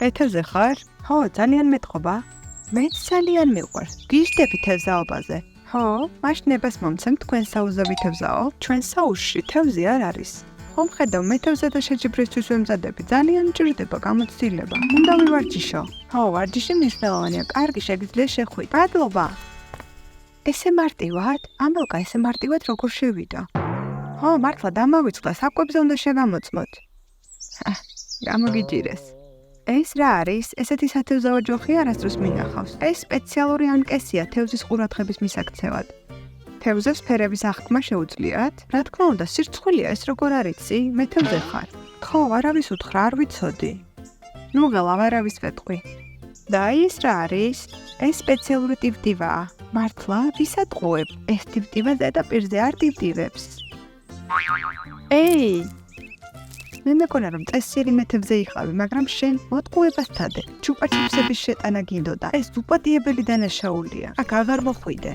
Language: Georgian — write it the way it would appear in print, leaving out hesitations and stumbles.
მეთევზე ხარ? ხო, ძალიან მეტყობა. მეც ძალიან მიყვარს. გიждები თევზაობაზე. ხო, მაშ ნებას მომცემ თქვენ საუზები თევზაო? ჩვენ საუზში თევზი არ არის. ხომ ხედავ მეთევზე და შეჯიბრისთვის ვემზადები. ძალიან მჭირდება გამოცდილება. უნდა მივარჯიშო. ხო, ვარჯიში მნიშვნელოვანია. კარგი, შეგიძლია შეხვიდე. მადლობა. ესე მარტივად? ამალკა ესე მარტივად როგორ შევიდა? ხო, მართლა დამავიწყდა, საკვებზე უნდა შევამოწმოთ. გამოგიჭირეს. ეს რა არის? ესეთი სათევზაო ჯოხი არასდროს მინახავს. ეს სპეციალური ანკესია თევზის ყურადღების მისაქცევად. თევზებს ფერების აღქმა შეუძლიათ? რა თქმა უნდა, სირცხვილია ეს როგორ არიცი? მეთევზე ხარ? ხო, არავის უთხრა, არ ვიცოდი. ნუ ღელავ არავის ვეტყვი. და ის რა არის? ეს სპეციალური ტივტივაა. მართლა, ვისაც ყუებ? ეს ტივტივა ზედაპირზე არ ტივტივებს. ეი, მე მეკონა რომ წესიერი მეთევზე იყავი, მაგრამ შენ მოტყუებას თადე. ჩუპაჩუპსების შეტანა გინდოდა. ეს უპატიებელი დანაშაულია. აქ აღარ მოხვიდე.